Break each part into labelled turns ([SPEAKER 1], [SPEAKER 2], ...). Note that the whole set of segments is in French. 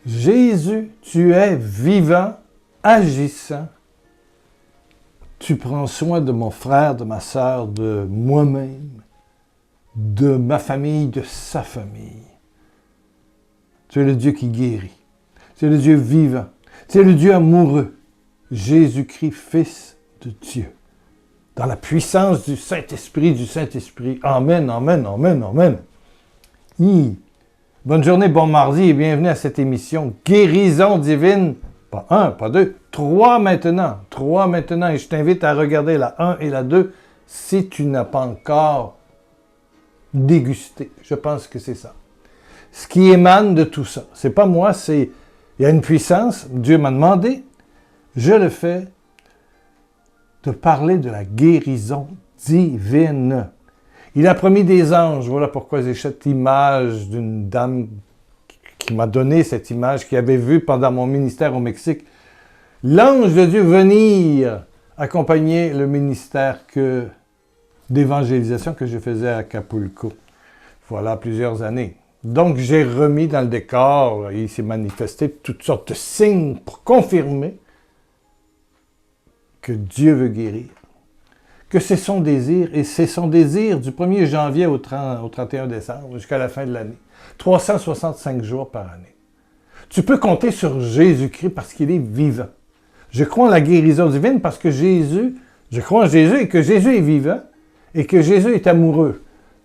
[SPEAKER 1] Jésus, tu es vivant, agissant. Tu prends soin de mon frère, de ma sœur, de moi-même, de ma famille, de sa famille. Tu es le Dieu qui guérit. Tu es le Dieu vivant. Tu es le Dieu amoureux. Jésus-Christ, Fils de Dieu. Dans la puissance du Saint-Esprit. Amen, amen, amen, amen. Bonne journée, bon mardi et bienvenue à cette émission Guérison divine. Pas un, pas deux, trois maintenant. Trois maintenant et je t'invite à regarder la 1 et la 2 si tu n'as pas encore dégusté. Je pense que c'est ça. Ce qui émane de tout ça. C'est pas moi, c'est... Il y a une puissance, Dieu m'a demandé, je le fais, de parler de la guérison divine. Il a promis des anges. Voilà pourquoi j'ai cette image d'une dame qui m'a donné cette image, qui avait vu pendant mon ministère au Mexique l'ange de Dieu venir accompagner le ministère d'évangélisation que je faisais à Acapulco. Voilà plusieurs années. Donc, j'ai remis dans le décor, il s'est manifesté toutes sortes de signes pour confirmer que Dieu veut guérir, que c'est son désir, et c'est son désir du 1er janvier au 31 décembre jusqu'à la fin de l'année. 365 jours par année. Tu peux compter sur Jésus-Christ parce qu'il est vivant. Je crois en la guérison divine parce que je crois en Jésus et que Jésus est vivant et que Jésus est amoureux.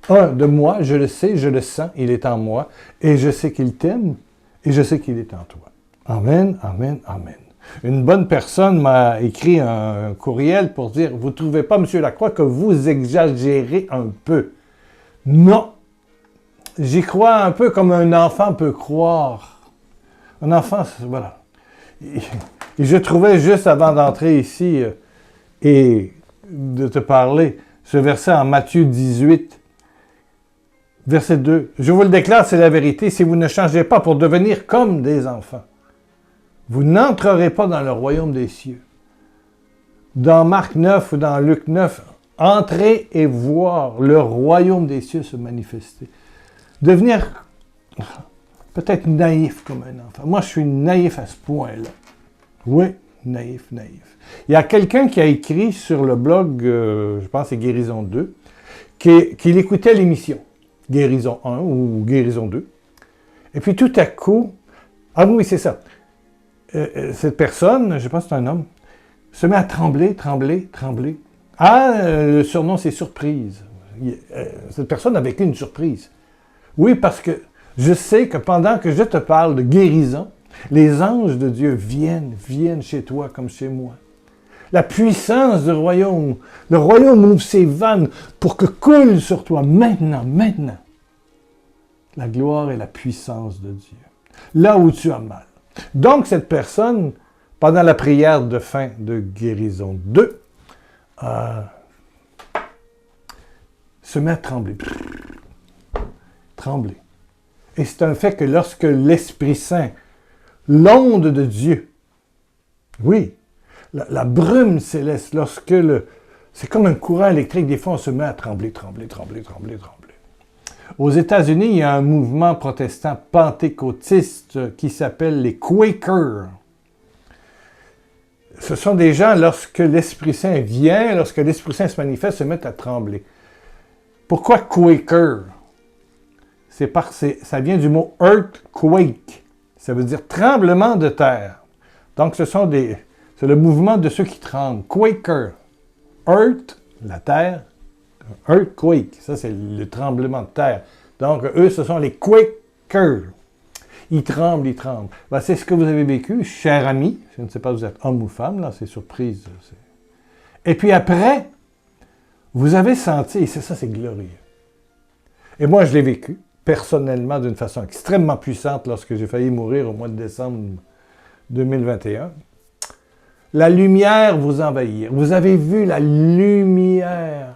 [SPEAKER 1] De moi, je le sais, je le sens, il est en moi, et je sais qu'il t'aime, et je sais qu'il est en toi. Amen, amen, amen. Une bonne personne m'a écrit un courriel pour dire, vous ne trouvez pas, M. Lacroix, que vous exagérez un peu? Non. J'y crois un peu comme un enfant peut croire. Un enfant, voilà. Et je trouvais juste avant d'entrer ici et de te parler, ce verset en Matthieu 18, verset 2. Je vous le déclare, c'est la vérité. Si vous ne changez pas pour devenir comme des enfants, vous n'entrerez pas dans le royaume des cieux. Dans Marc 9 ou dans Luc 9, entrez et voir le royaume des cieux se manifester. Devenir peut-être naïf comme un enfant. Moi, je suis naïf à ce point-là. Oui, naïf. Il y a quelqu'un qui a écrit sur le blog, je pense que c'est Guérison 2, qu'il écoutait l'émission. Guérison 1 ou Guérison 2. Et puis tout à coup, ah oui, c'est ça. Cette personne, je pense que c'est un homme, se met à trembler. Ah, le surnom, c'est Surprise. Cette personne a vécu une surprise. Oui, parce que je sais que pendant que je te parle de guérison, les anges de Dieu viennent chez toi comme chez moi. La puissance du royaume, le royaume ouvre ses vannes pour que coule sur toi maintenant, la gloire et la puissance de Dieu. Là où tu as mal. Donc, cette personne, pendant la prière de fin de guérison 2, se met à trembler. Et c'est un fait que lorsque l'Esprit Saint, l'onde de Dieu, oui, la brume céleste, c'est comme un courant électrique, des fois on se met à trembler. Aux États-Unis, il y a un mouvement protestant pentecôtiste qui s'appelle les Quakers. Ce sont des gens, lorsque l'Esprit Saint vient, lorsque l'Esprit Saint se manifeste, se mettent à trembler. Pourquoi Quaker? C'est parce que ça vient du mot earthquake. Ça veut dire tremblement de terre. Donc, c'est le mouvement de ceux qui tremblent. Quaker. Earth, la terre. Earthquake, ça c'est le tremblement de terre. Donc, eux, ce sont les Quakers. Ils tremblent. Ben, c'est ce que vous avez vécu, cher ami. Je ne sais pas si vous êtes homme ou femme, là, c'est surprise. Et puis après, vous avez senti, et ça, c'est glorieux. Et moi, je l'ai vécu, personnellement, d'une façon extrêmement puissante lorsque j'ai failli mourir au mois de décembre 2021. La lumière vous envahir. Vous avez vu la lumière.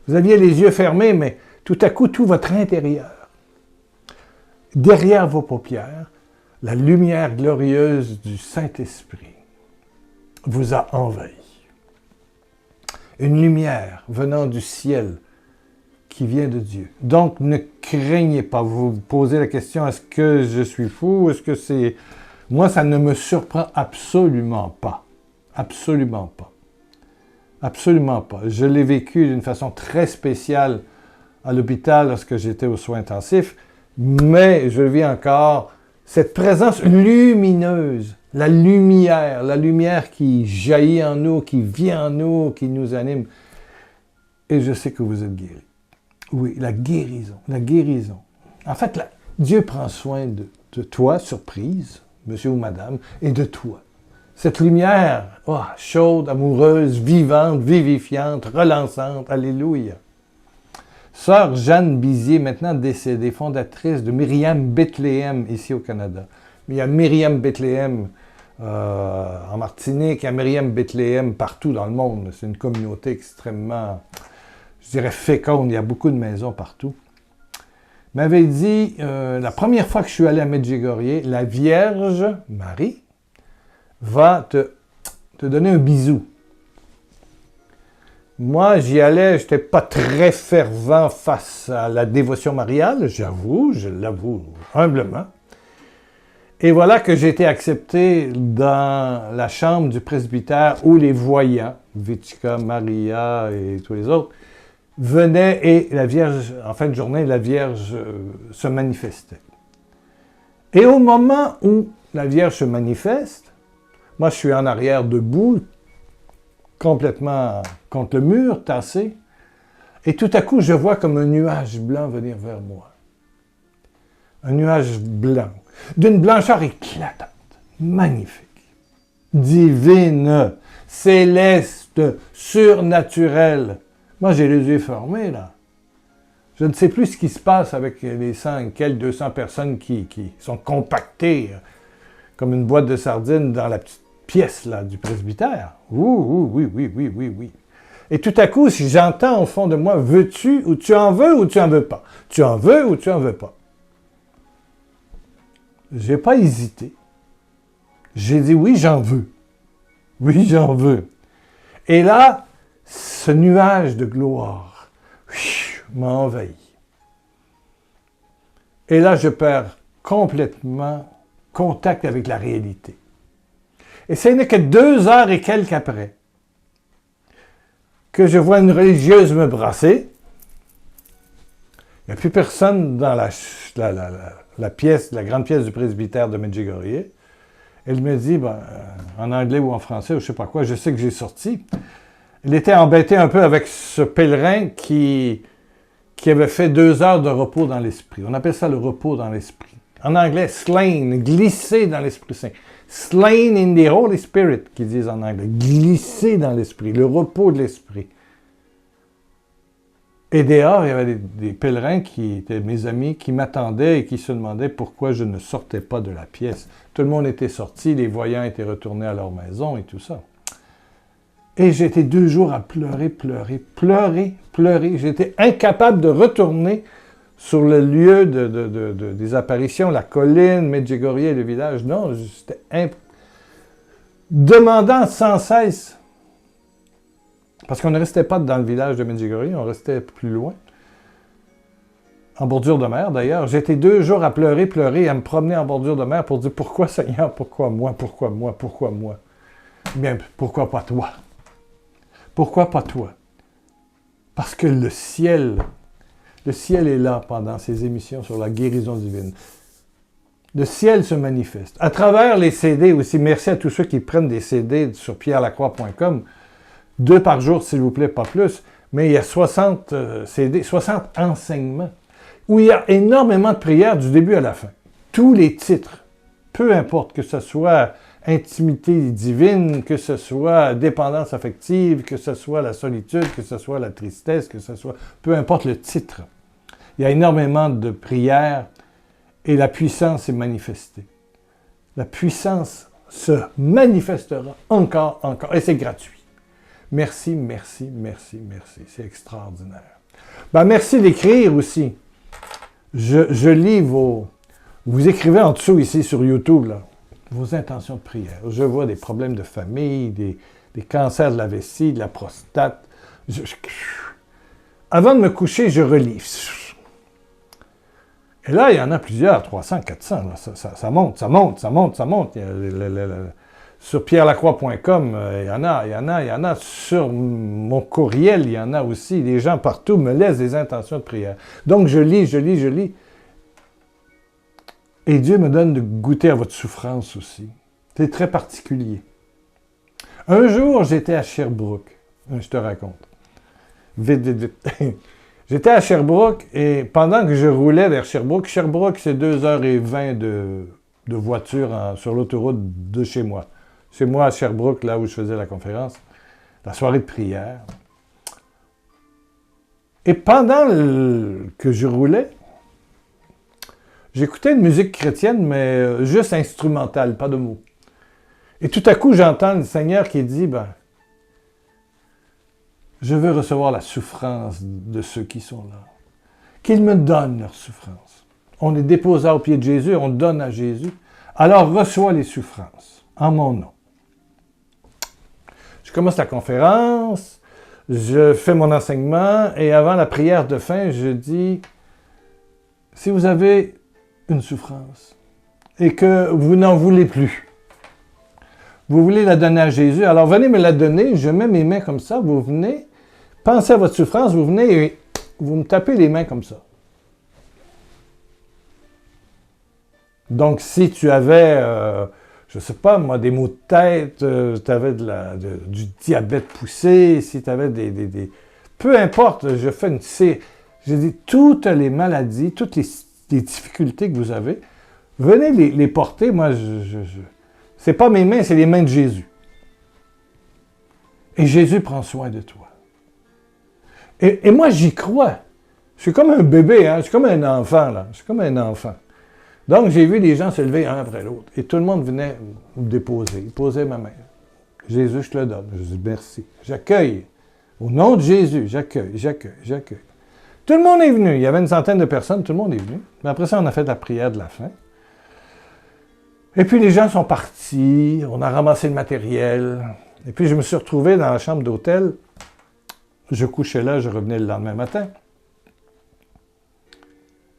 [SPEAKER 1] Vous aviez les yeux fermés, mais tout à coup, tout votre intérieur, derrière vos paupières, la lumière glorieuse du Saint-Esprit vous a envahi. Une lumière venant du ciel qui vient de Dieu. Donc, ne craignez pas. Vous vous posez la question, est-ce que je suis fou? Est-ce que c'est... Moi, ça ne me surprend absolument pas. Absolument pas. Absolument pas. Je l'ai vécu d'une façon très spéciale à l'hôpital lorsque j'étais aux soins intensifs, mais je le vis encore, cette présence lumineuse, la lumière qui jaillit en nous, qui vient en nous, qui nous anime. Et je sais que vous êtes guéris. Oui, la guérison, la guérison. En fait, Dieu prend soin de toi, surprise, monsieur ou madame, et de toi. Cette lumière, chaude, amoureuse, vivante, vivifiante, relançante, alléluia. Sœur Jeanne Bizier, maintenant décédée, fondatrice de Myriam Bethléem ici au Canada. Il y a Myriam Bethléem en Martinique, il y a Myriam Bethléem partout dans le monde. C'est une communauté extrêmement, je dirais, féconde. Il y a beaucoup de maisons partout. M'avait dit, la première fois que je suis allé à Medjugorje, la Vierge Marie va te donner un bisou. Moi, j'y allais, je n'étais pas très fervent face à la dévotion mariale, j'avoue, je l'avoue humblement. Et voilà que j'ai été accepté dans la chambre du presbytère où les voyants, Vichka, Maria et tous les autres, venaient et la Vierge, en fin de journée, la Vierge se manifestait. Et au moment où la Vierge se manifeste, moi je suis en arrière debout, complètement contre le mur, tassé, et tout à coup je vois comme un nuage blanc venir vers moi. Un nuage blanc, d'une blancheur éclatante, magnifique, divine, céleste, surnaturelle. Moi, j'ai les yeux fermés, là. Je ne sais plus ce qui se passe avec les 200 personnes qui sont compactées comme une boîte de sardines dans la petite pièce, là, du presbytère. Oui. Et tout à coup, si j'entends au fond de moi, veux-tu ou tu en veux ou tu en veux pas? Tu en veux ou tu en veux pas? J'ai pas hésité. J'ai dit oui, j'en veux. Oui, j'en veux. Et là, ce nuage de gloire m'a envahi. Et là, je perds complètement contact avec la réalité. Et ce n'est que 2 heures et quelques après que je vois une religieuse me brasser. Il n'y a plus personne dans la pièce, la grande pièce du presbytère de Medjugorje. Elle me dit, en anglais ou en français, ou je ne sais pas quoi, je sais que j'ai sorti. Elle était embêtée un peu avec ce pèlerin qui avait fait 2 heures de repos dans l'esprit. On appelle ça le repos dans l'esprit. En anglais, slain, glisser dans l'Esprit Saint. Slain in the Holy Spirit, qu'ils disent en anglais. Glisser dans l'esprit, le repos de l'esprit. Et dehors, il y avait des pèlerins qui étaient mes amis, qui m'attendaient et qui se demandaient pourquoi je ne sortais pas de la pièce. Tout le monde était sorti, les voyants étaient retournés à leur maison et tout ça. Et j'étais 2 jours à pleurer. J'étais incapable de retourner sur le lieu des apparitions, la colline, Medjugorje et le village. Non, j'étais demandant sans cesse. Parce qu'on ne restait pas dans le village de Medjugorje, on restait plus loin. En bordure de mer, d'ailleurs. J'étais 2 jours à pleurer, à me promener en bordure de mer pour dire « Pourquoi, Seigneur? Pourquoi moi? Pourquoi moi? Pourquoi moi? » Bien, pourquoi pas toi? Pourquoi pas toi? Parce que le ciel est là pendant ces émissions sur la guérison divine. Le ciel se manifeste. À travers les CD aussi, merci à tous ceux qui prennent des CD sur pierrelacroix.com. 2 par jour, s'il vous plaît, pas plus. Mais il y a 60 CD, 60 enseignements, où il y a énormément de prières du début à la fin. Tous les titres, peu importe que ce soit intimité divine, que ce soit dépendance affective, que ce soit la solitude, que ce soit la tristesse, que ce soit... Peu importe le titre. Il y a énormément de prières et la puissance est manifestée. La puissance se manifestera encore. Et c'est gratuit. Merci. C'est extraordinaire. Merci d'écrire aussi. Je lis vous écrivez en dessous ici sur YouTube, là, vos intentions de prière. Je vois des problèmes de famille, des cancers de la vessie, de la prostate. avant de me coucher, je relis. Et là, il y en a plusieurs, 300, 400. Là, ça monte, ça monte, ça monte, ça monte. Sur pierrelacroix.com, il y en a. Sur mon courriel, il y en a aussi. Les gens partout me laissent des intentions de prière. Donc, je lis. Et Dieu me donne de goûter à votre souffrance aussi. C'est très particulier. Un jour, j'étais à Sherbrooke. Je te raconte. Vite. J'étais à Sherbrooke et pendant que je roulais vers Sherbrooke, c'est 2h20 de voiture sur l'autoroute de chez moi. Chez moi, à Sherbrooke, là où je faisais la conférence, la soirée de prière. Et pendant que je roulais, j'écoutais une musique chrétienne, mais juste instrumentale, pas de mots. Et tout à coup, j'entends le Seigneur qui dit, je veux recevoir la souffrance de ceux qui sont là. Qu'ils me donnent leur souffrance. On est déposé au pied de Jésus, on donne à Jésus. Alors reçois les souffrances, en mon nom. Je commence la conférence, je fais mon enseignement, et avant la prière de fin, je dis, si vous avez une souffrance, et que vous n'en voulez plus, vous voulez la donner à Jésus, alors venez me la donner, je mets mes mains comme ça, vous venez, pensez à votre souffrance, vous venez et vous me tapez les mains comme ça. Donc, si tu avais, je ne sais pas moi, des maux de tête, tu avais du diabète poussé, si tu avais des... Peu importe, je fais une série. Je dis, toutes les maladies, toutes les difficultés que vous avez, venez les porter. Moi, c'est pas mes mains, c'est les mains de Jésus. Et Jésus prend soin de toi. Et moi, j'y crois. Je suis comme un bébé, hein? Je suis comme un enfant, là. Je suis comme un enfant. Donc, j'ai vu les gens se lever un après l'autre. Et tout le monde venait me déposer. Ils posaient ma main. Jésus, je te le donne. Je dis merci. J'accueille. Au nom de Jésus, j'accueille. Tout le monde est venu. Il y avait une centaine de personnes. Tout le monde est venu. Mais après ça, on a fait la prière de la fin. Et puis, les gens sont partis. On a ramassé le matériel. Et puis, je me suis retrouvé dans la chambre d'hôtel. Je couchais là, je revenais le lendemain matin.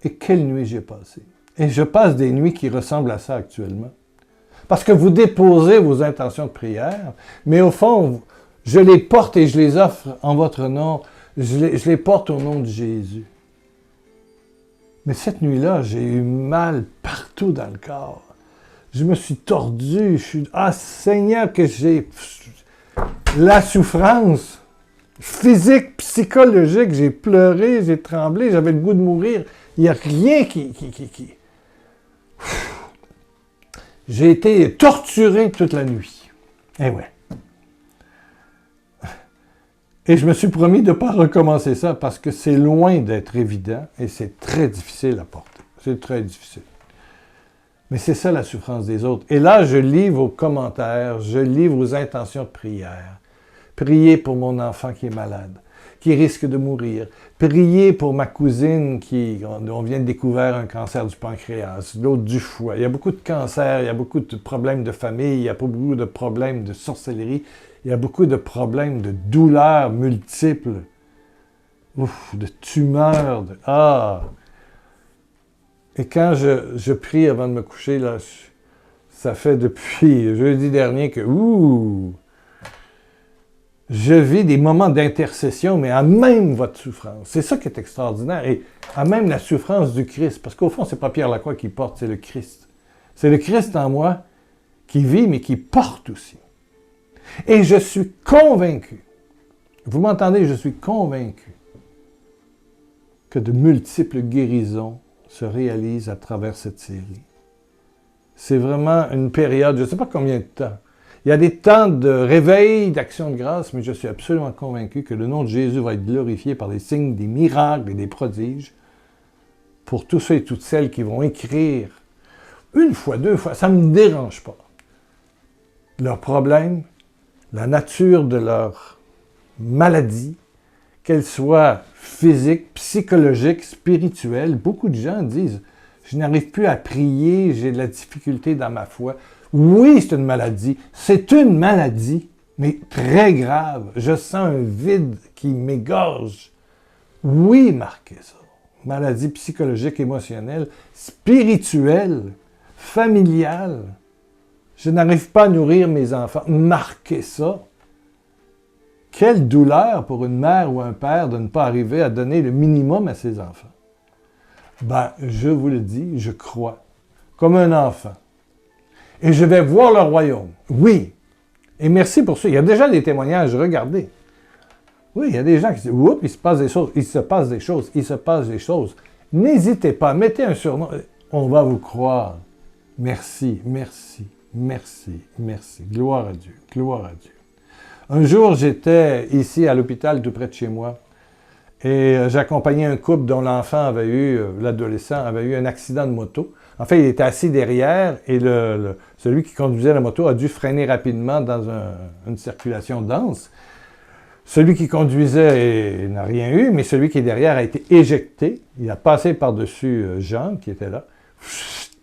[SPEAKER 1] Et quelle nuit j'ai passé. Et je passe des nuits qui ressemblent à ça actuellement. Parce que vous déposez vos intentions de prière, mais au fond, je les porte et je les offre en votre nom. Je les porte au nom de Jésus. Mais cette nuit-là, j'ai eu mal partout dans le corps. Je me suis tordu. Seigneur, que j'ai la souffrance physique, psychologique. J'ai pleuré, j'ai tremblé, j'avais le goût de mourir. Il n'y a rien qui... J'ai été torturé toute la nuit. Eh ouais. Et je me suis promis de ne pas recommencer ça parce que c'est loin d'être évident et c'est très difficile à porter. C'est très difficile. Mais c'est ça la souffrance des autres. Et là, je lis vos commentaires, je lis vos intentions de prière. Priez pour mon enfant qui est malade, qui risque de mourir. Priez pour ma cousine on vient de découvrir un cancer du pancréas, l'autre du foie. Il y a beaucoup de cancers, il y a beaucoup de problèmes de famille, il y a beaucoup de problèmes de sorcellerie, il y a beaucoup de problèmes de douleurs multiples, de tumeurs. Et quand je prie avant de me coucher, là, ça fait depuis jeudi dernier que je vis des moments d'intercession, mais à même votre souffrance. C'est ça qui est extraordinaire. Et à même la souffrance du Christ. Parce qu'au fond, c'est pas Pierre Lacroix qui porte, c'est le Christ. C'est le Christ en moi qui vit, mais qui porte aussi. Et je suis convaincu, vous m'entendez, je suis convaincu que de multiples guérisons se réalisent à travers cette série. C'est vraiment une période, je ne sais pas combien de temps. Il y a des temps de réveil, d'action de grâce, mais je suis absolument convaincu que le nom de Jésus va être glorifié par des signes, des miracles et des prodiges pour tous ceux et toutes celles qui vont écrire une fois, deux fois, ça ne me dérange pas. Leurs problèmes, la nature de leur maladie, qu'elle soit physique, psychologique, spirituelle. Beaucoup de gens disent « Je n'arrive plus à prier, j'ai de la difficulté dans ma foi. » Oui, c'est une maladie. C'est une maladie, mais très grave. Je sens un vide qui m'égorge Oui, marquez ça. Maladie psychologique, émotionnelle, spirituelle, familiale. Je n'arrive pas à nourrir mes enfants. Marquez ça. Quelle douleur pour une mère ou un père de ne pas arriver à donner le minimum à ses enfants. Ben, je vous le dis, je crois, comme un enfant. Et je vais voir le royaume. Oui. Et merci pour ça. Il y a déjà des témoignages, regardez. Oui, il y a des gens qui disent, oups, il se passe des choses, il se passe des choses, il se passe des choses. N'hésitez pas, mettez un surnom. On va vous croire. Merci, merci, merci, merci. Gloire à Dieu, gloire à Dieu. Un jour, j'étais ici à l'hôpital tout près de chez moi et j'accompagnais un couple dont l'enfant avait eu, l'adolescent avait eu un accident de moto. En fait, il était assis derrière et celui qui conduisait la moto a dû freiner rapidement dans une circulation dense. Celui qui conduisait n'a rien eu, mais celui qui est derrière a été éjecté. Il a passé par-dessus Jean, qui était là,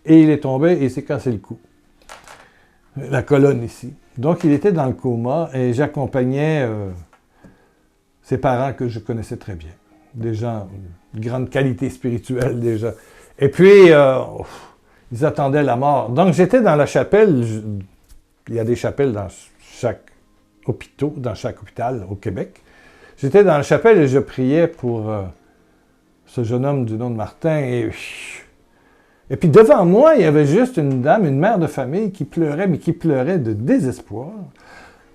[SPEAKER 1] et il est tombé et il s'est cassé le cou. La colonne ici. Donc, il était dans le coma et j'accompagnais ses parents que je connaissais très bien. Des gens de grande qualité spirituelle déjà. Et puis, ils attendaient la mort. Donc, j'étais dans la chapelle. Il y a des chapelles dans chaque hôpital au Québec. J'étais dans la chapelle et je priais pour ce jeune homme du nom de Martin. Et puis devant moi, il y avait juste une dame, une mère de famille qui pleurait, mais qui pleurait de désespoir.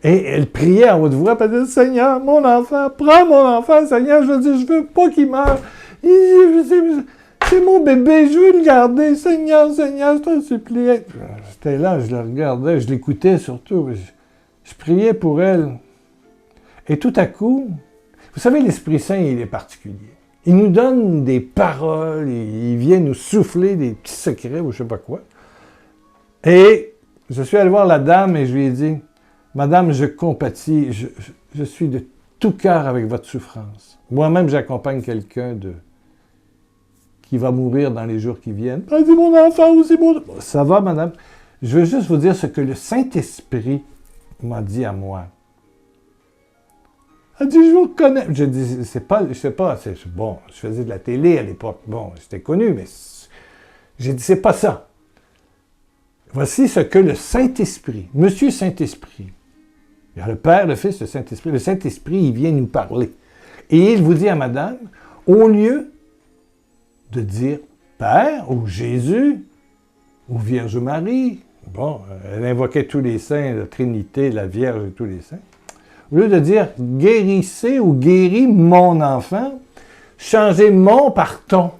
[SPEAKER 1] Et elle priait à haute voix, elle disait, Seigneur, mon enfant, prends mon enfant, Seigneur, je veux pas qu'il meure. C'est mon bébé, je veux le garder, Seigneur, je t'en supplie. J'étais là, je la regardais, je l'écoutais surtout. Je priais pour elle. Et tout à coup, vous savez, l'Esprit Saint, il est particulier. Il nous donne des paroles, il vient nous souffler des petits secrets ou je ne sais pas quoi. Et je suis allé voir la dame et je lui ai dit, Madame, je compatis, je suis de tout cœur avec votre souffrance. Moi-même, j'accompagne quelqu'un qui va mourir dans les jours qui viennent. Ah, c'est mon enfant aussi, mon... Ça va, madame? Je veux juste vous dire ce que le Saint-Esprit m'a dit à moi. Elle dit, je vous reconnais. Je dis, je sais pas, bon, je faisais de la télé à l'époque. Bon, j'étais connu, mais j'ai dit, c'est pas ça. Voici ce que le Saint-Esprit, Monsieur Saint-Esprit, il y a le Père, le Fils, le Saint-Esprit. Le Saint-Esprit, il vient nous parler. Et il vous dit à madame, au lieu de dire Père ou Jésus ou Vierge Marie, bon, elle invoquait tous les saints, la Trinité, la Vierge et tous les saints. Au lieu de dire « guérissez » ou « guéris mon enfant », changez « mon » par « ton ».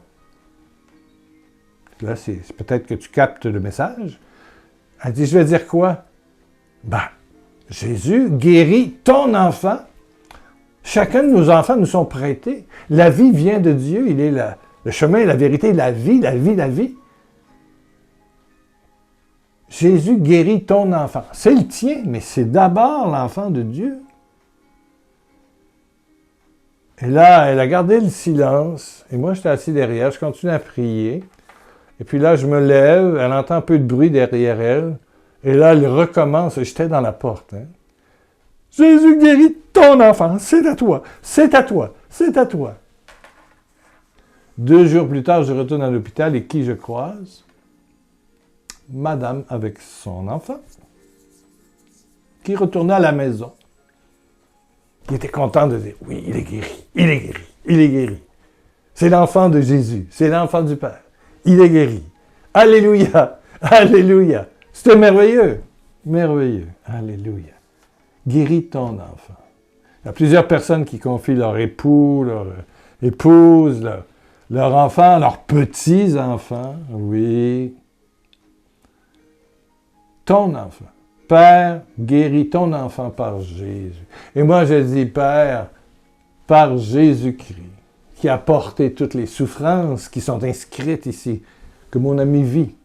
[SPEAKER 1] Là, c'est peut-être que tu captes le message. Elle dit « je vais dire quoi » ? Ben, Jésus guérit ton enfant. Chacun de nos enfants nous sont prêtés. La vie vient de Dieu. Il est le chemin, la vérité, la vie, la vie, la vie. Jésus guérit ton enfant. C'est le tien, mais c'est d'abord l'enfant de Dieu. Et là, elle a gardé le silence. Et moi, j'étais assis derrière. Je continue à prier. Et puis là, je me lève. Elle entend un peu de bruit derrière elle. Et là, elle recommence. J'étais dans la porte. Hein. Jésus guérit ton enfant. C'est à toi. C'est à toi. C'est à toi. 2 jours plus tard, je retourne à l'hôpital et qui je croise? Madame avec son enfant, qui retournait à la maison. Il était content de dire, oui, il est guéri, il est guéri, il est guéri. C'est l'enfant de Jésus, c'est l'enfant du Père. Il est guéri. Alléluia, alléluia. C'était merveilleux, merveilleux. Alléluia. Guéris ton enfant. Il y a plusieurs personnes qui confient leur époux, leur épouse, leur enfant, leurs petits-enfants. Oui. Ton enfant. Père, guéris ton enfant par Jésus. Et moi, je dis, Père, par Jésus-Christ, qui a porté toutes les souffrances qui sont inscrites ici, que mon ami vit,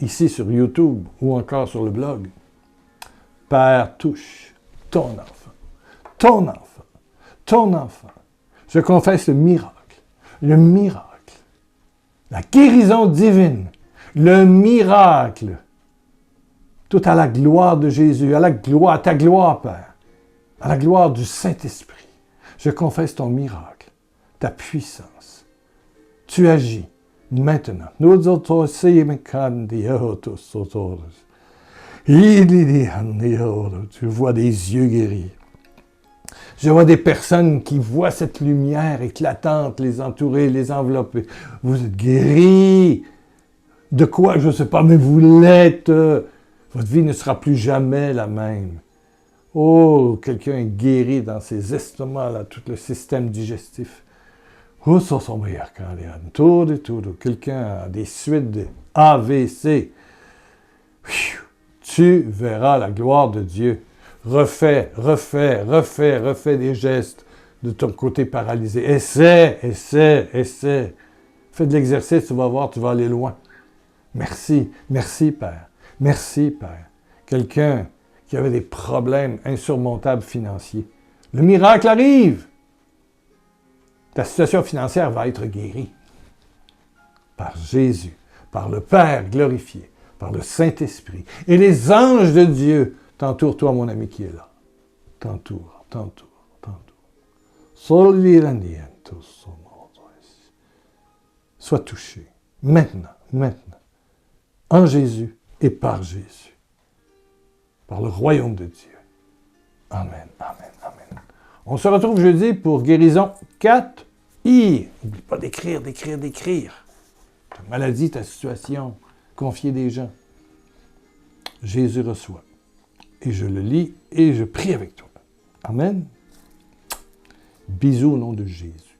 [SPEAKER 1] ici sur YouTube ou encore sur le blog. Père, touche ton enfant, ton enfant, ton enfant. Je confesse le miracle, la guérison divine, le miracle. Tout à la gloire de Jésus, à ta gloire, Père, à la gloire du Saint-Esprit. Je confesse ton miracle ta puissance. Tu agis maintenant. Tu vois des yeux guéris. Je vois des personnes qui voient cette lumière éclatante les entourer, les envelopper. Vous êtes guéris. De quoi, je ne sais pas, mais vous l'êtes. Votre vie ne sera plus jamais la même. Oh, quelqu'un est guéri dans ses estomacs, là, tout le système digestif. Oh, ça sont meilleurs quand tout. Quelqu'un a des suites de AVC. Tu verras la gloire de Dieu. Refais des gestes de ton côté paralysé. Essaie. Fais de l'exercice, tu vas voir, tu vas aller loin. Merci, Père. Merci, Père. Quelqu'un qui avait des problèmes insurmontables financiers. Le miracle arrive. Ta situation financière va être guérie. Par Jésus, par le Père glorifié, par le Saint-Esprit. Et les anges de Dieu t'entourent, toi, mon ami qui est là. T'entourent. Sois touché. Maintenant. En Jésus et par Jésus. Par le royaume de Dieu. Amen. On se retrouve jeudi pour guérison 4. N'oublie pas d'écrire. Ta maladie, ta situation, confier des gens. Jésus reçoit. Et je le lis et je prie avec toi. Amen. Bisous au nom de Jésus.